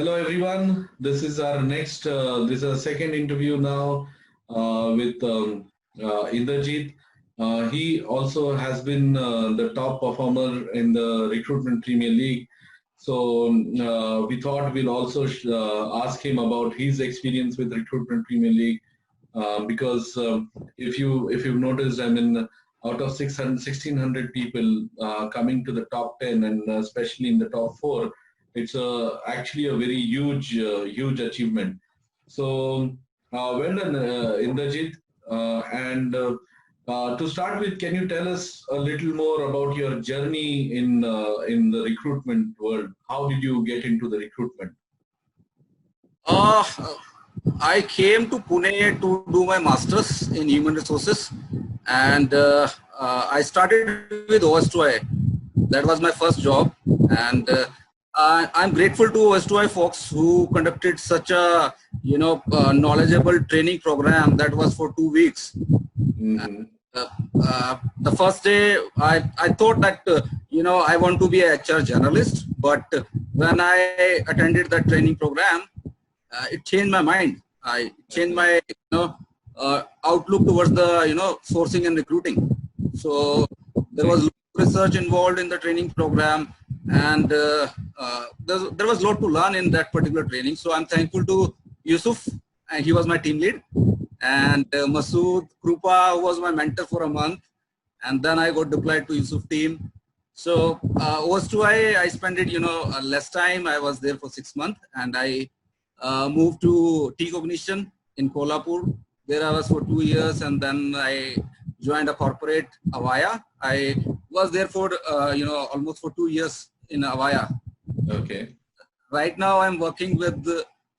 Hello everyone. This is our next, this is our second interview now with Inderjeet. He also has been the top performer in the Recruitment Premier League. So we thought we'll also ask him about his experience with Recruitment Premier League because if you've noticed, I mean, out of 600, 1,600 people coming to the top 10 and especially in the top four, it's actually a very huge achievement. So well done, Inderjeet. And to start with, can you tell us a little more about your journey in the recruitment world? How did you get into the recruitment? I came to Pune to do my master's in human resources, and I started with OS2I. That was my first job, and I'm grateful to OS2I folks who conducted such a knowledgeable training program that was for 2 weeks. Mm-hmm. The first day, I thought that I want to be a HR journalist, but when I attended the training program, it changed my mind. I changed my outlook towards the sourcing and recruiting. So there was research involved in the training program, and there was a lot to learn in that particular training. So I'm thankful to Yusuf, and he was my team lead, and Masood Krupa, who was my mentor for a month, and then I got deployed to Yusuf team. So OS2I, I spent it less time. I was there for 6 months, and I moved to T-Cognition in Kolhapur. There I was for 2 years, and then I joined a corporate, Avaya. I was there for almost for 2 years in Avaya. Okay. Right now I'm working with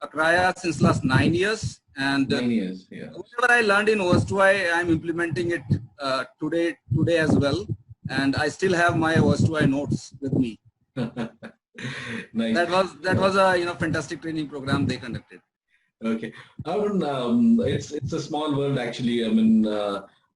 Akraya since last 9 years, and 9 years, yeah. whatever I learned in OS2I, I'm implementing it today as well, and I still have my OS2I notes with me. Nice. That was a fantastic training program they conducted. Okay, I mean, it's a small world actually. I mean,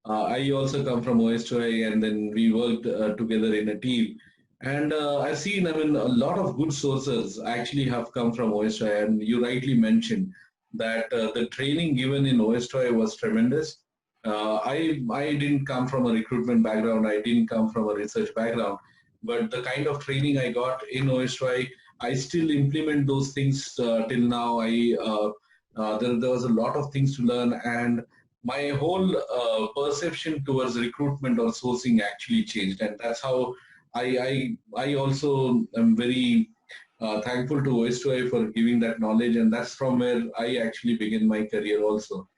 I also come from OS2I, and then we worked together in a team. And I've seen, I mean, a lot of good sources actually have come from OS2I, and you rightly mentioned that the training given in OS2I was tremendous. I didn't come from a recruitment background. I didn't come from a research background, but the kind of training I got in OS2I, I still implement those things till now. There was a lot of things to learn, and my whole perception towards recruitment or sourcing actually changed, and that's how I also am very thankful to OS2I for giving that knowledge, and that's from where I actually began my career also.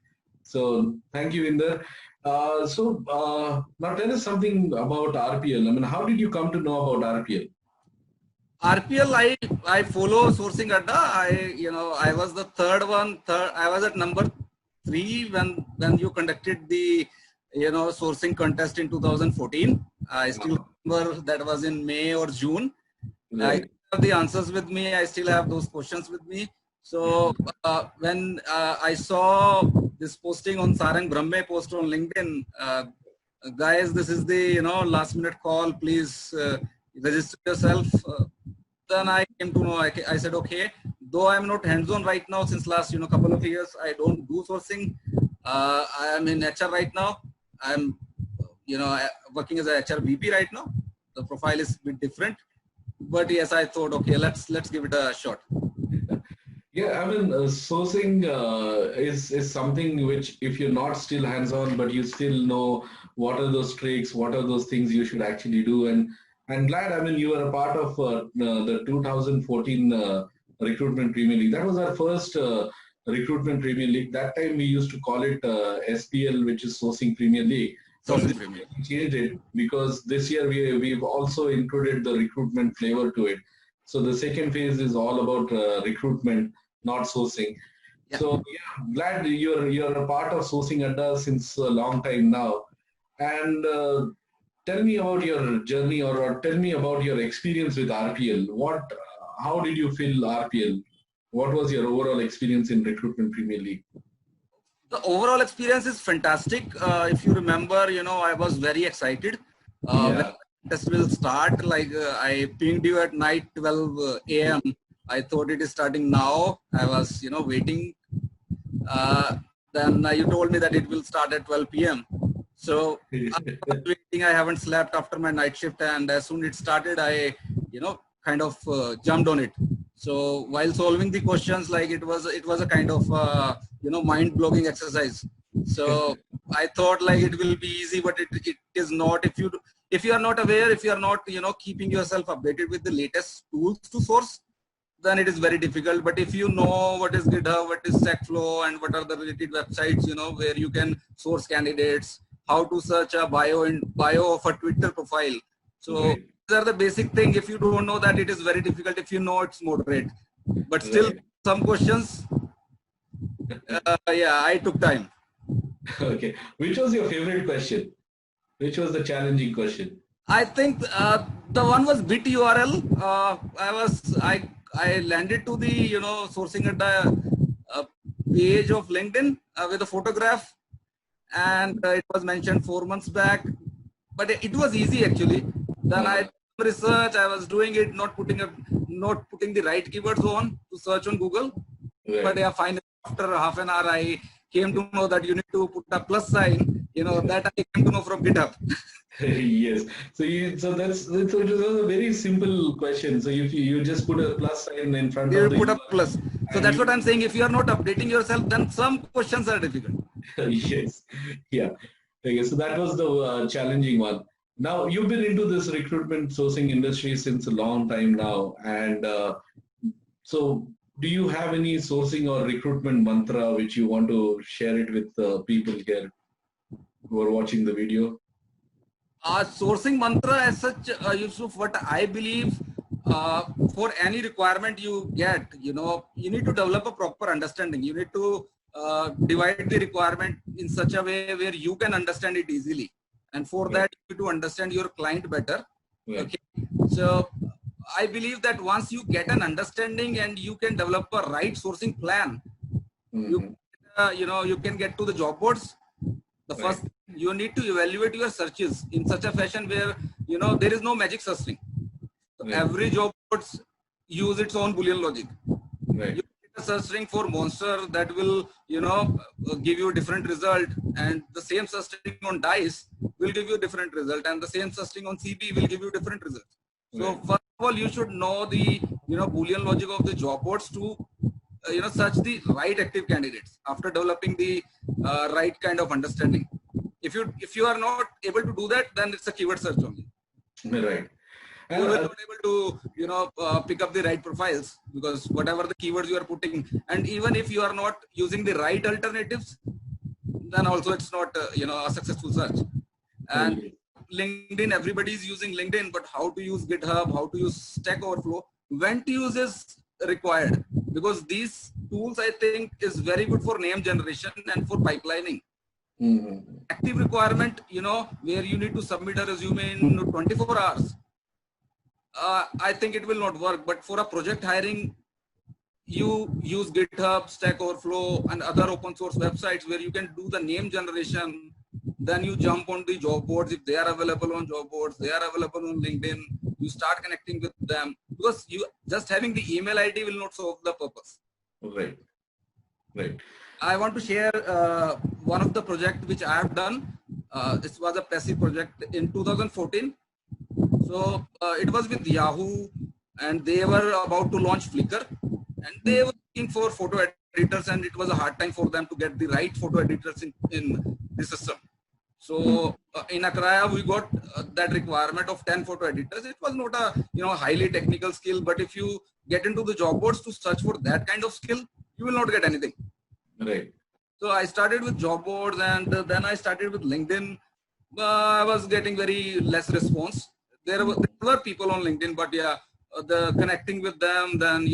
So thank you, Inder. Now tell us something about RPL. I mean, how did you come to know about RPL? RPL, I follow Sourcing Adda. I was the third one. I was at number 3 when you conducted the sourcing contest in 2014. I still remember that was in May or June. Right. I have the answers with me. I still have those questions with me. So when I saw this posting on Sarang Brahme post on LinkedIn, guys, this is the last minute call. Please register yourself. Then I came to know. I said, okay, though I'm not hands-on right now since last couple of years, I don't do sourcing. I am in HR right now. I'm working as a HR VP right now. The profile is a bit different, but yes, I thought, okay, let's give it a shot. Yeah, I mean, sourcing is something which, if you're not still hands-on, but you still know what are those tricks, what are those things you should actually do. And I'm glad, I mean, you were a part of the 2014 Recruitment Premier League. That was our first Recruitment Premier League. That time we used to call it SPL, which is Sourcing Premier League. So we changed it because this year we've also included the recruitment flavor to it. So the second phase is all about recruitment, not sourcing. Yeah. So yeah, glad you're a part of Sourcing Adda since a long time now. And tell me about your journey, or tell me about your experience with RPL. How did you feel RPL? What was your overall experience in Recruitment Premier League? The overall experience is fantastic. If you remember, I was very excited. When the test will start, like I pinged you at night 12 a.m. I thought it is starting now. I was, waiting. Then you told me that it will start at 12 p.m. So I was waiting. I haven't slept after my night shift, and as soon it started, I, kind of jumped on it. So while solving the questions, like it was a kind of mind-blowing exercise. So I thought like it will be easy, but it is not. If you are not aware, if you are not keeping yourself updated with the latest tools to source, then it is very difficult. But if you know what is GitHub, what is StackFlow, and what are the related websites, where you can source candidates, how to search a bio of a Twitter profile. So these are the basic thing. If you don't know that, it is very difficult. If you know, it's moderate. But still, some questions, yeah, I took time. Okay. Which was your favorite question? Which was the challenging question? I think the one was bit URL. I landed to the sourcing at the page of LinkedIn with a photograph, and it was mentioned 4 months back, but it was easy actually. Then I research. I was doing it, not putting the right keywords on to search on Google. Right. But yeah, finally after half an hour, I came to know that you need to put a plus sign. That I came to know from GitHub. Yes. So it was a very simple question. So if you just put a plus sign in front of the put a plus. So that's what I'm saying. If you are not updating yourself, then some questions are difficult. Yes. Yeah. Okay. So that was the challenging one. Now you've been into this recruitment sourcing industry since a long time now, and so do you have any sourcing or recruitment mantra which you want to share it with people here who are watching the video? Sourcing mantra as such, Yusuf, what I believe, for any requirement you get, you need to develop a proper understanding. You need to divide the requirement in such a way where you can understand it easily. And for that, you need to understand your client better. Right. Okay. So I believe that once you get an understanding and you can develop a right sourcing plan, you can get to the job boards. The first, you need to evaluate your searches in such a fashion where there is no magic search string. So every job boards use its own Boolean logic. Right. You get a search string for Monster that will give you a different result, and the same search string on Dice will give you a different result, and the same search string on CB will give you different results. So first of all, you should know the Boolean logic of the job boards to search the right active candidates after developing the right kind of understanding. If you are not able to do that, then it's a keyword search only. Right. You will not able to pick up the right profiles, because whatever the keywords you are putting, and even if you are not using the right alternatives, then also it's not a successful search. And LinkedIn, everybody is using LinkedIn, but how to use GitHub, how to use Stack Overflow, when to use is required, because these tools I think is very good for name generation and for pipelining. Active requirement, where you need to submit a resume in 24 hours. I think it will not work, but for a project hiring, you use GitHub, Stack Overflow, and other open source websites where you can do the name generation. Then you jump on the job boards. If they are available on job boards, they are available on LinkedIn. You start connecting with them, because you just having the email ID will not solve the purpose. Right. Right. I want to share one of the project which I have done. This was a passive project in 2014. So it was with Yahoo, and they were about to launch Flickr, and they were looking for photo editors, and it was a hard time for them to get the right photo editors in the system. So in Akraya, we got that requirement of 10 photo editors. It was not a highly technical skill, but if you get into the job boards to search for that kind of skill, you will not get anything. Right. So I started with job boards, and then I started with LinkedIn. I was getting very less response. There were people on LinkedIn, but yeah, the connecting with them, then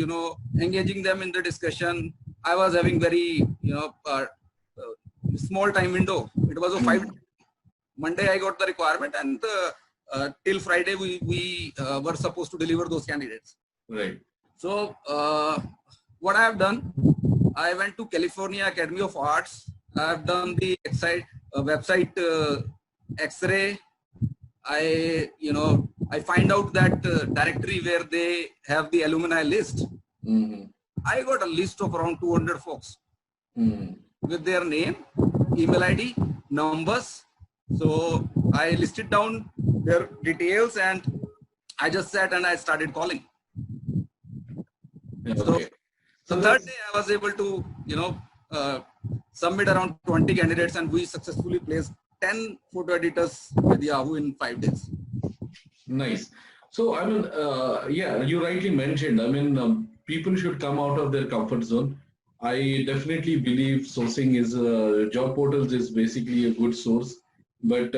engaging them in the discussion. I was having very small time window. It was a 5. Monday I got the requirement, and till Friday we were supposed to deliver those candidates. Right. So what I have done, I went to California Academy of Arts. I have done the website X-ray. I find out that directory where they have the alumni list. Mm-hmm. I got a list of around 200 folks with their name, email ID, numbers. So I listed down their details and I just sat and I started calling. So Okay. the So third that's day I was able to, submit around 20 candidates and we successfully placed 10 photo editors with Yahoo in 5 days. nice. So, I mean, yeah, you rightly mentioned. I mean, people should come out of their comfort zone. I definitely believe sourcing is job portals is basically a good source, but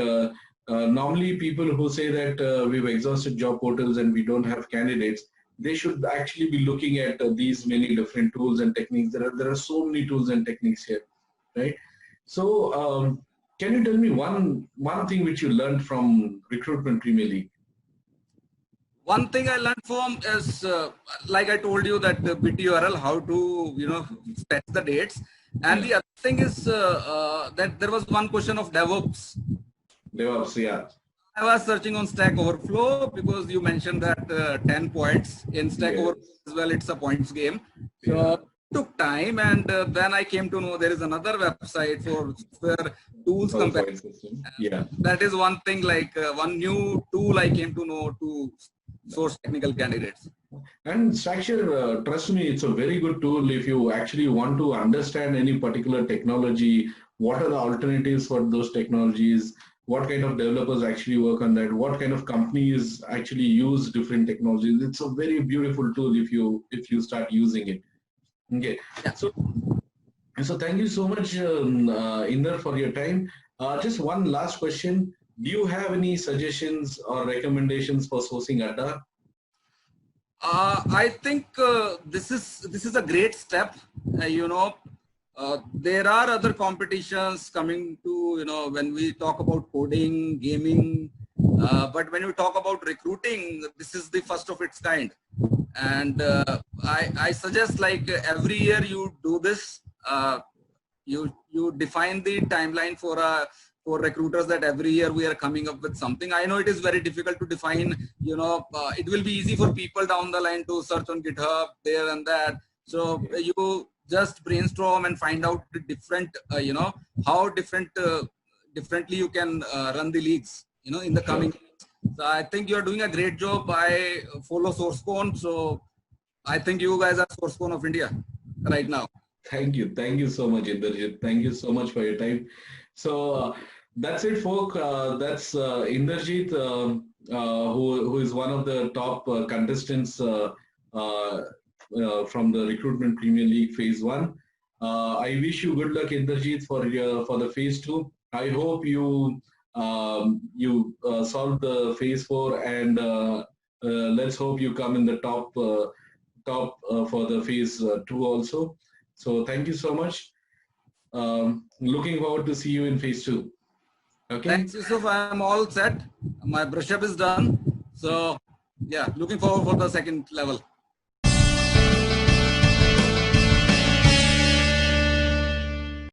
normally people who say that we've exhausted job portals and we don't have candidates, they should actually be looking at these many different tools and techniques. There are so many tools and techniques here, right? So, can you tell me one thing which you learned from Recruitment Premier League? One thing I learned from is, like I told you, that the BTURL, how to, fetch the dates. And Yeah. the other thing is that there was one question of DevOps. DevOps, yeah. I was searching on Stack Overflow because you mentioned that 10 points in Stack Yes. Overflow as well. It's a points game. So Yeah. it took time, and then I came to know there is another website for software tools For the comparison. point system. Yeah. That is one thing, like one new tool I came to know to source technical candidates. And Stackshare, trust me, it's a very good tool if you actually want to understand any particular technology. What are the alternatives for those technologies? What kind of developers actually work on that? What kind of companies actually use different technologies? It's a very beautiful tool if you start using it. Okay, Yeah. so thank you so much, Inder, for your time. Just one last question: do you have any suggestions or recommendations for sourcing Adda? I think this is a great step. There are other competitions coming to, when we talk about coding, gaming, but when you talk about recruiting, this is the first of its kind. And I suggest, like, every year you do this. You define the timeline for recruiters, that every year we are coming up with something. I know it is very difficult to define. It will be easy for people down the line to search on GitHub there and that. So you just brainstorm and find out the different, how differently you can run the leagues, in the coming. So I think you are doing a great job. I follow SourceCon, so I think you guys are SourceCon of India right now. Thank you. Thank you so much, Inderjeet. Thank you so much for your time. So that's it, folk. That's Inderjeet, who is one of the top contestants from the Recruitment Premier League Phase 1. I wish you good luck, Inderjeet, for the Phase 2. I hope you solve the Phase 4, and let's hope you come in the top for the Phase 2 also. So thank you so much. Looking forward to see you in Phase 2. Okay. Thanks, Yusuf. I'm all set. My brush up is done. So yeah, looking forward for the second level.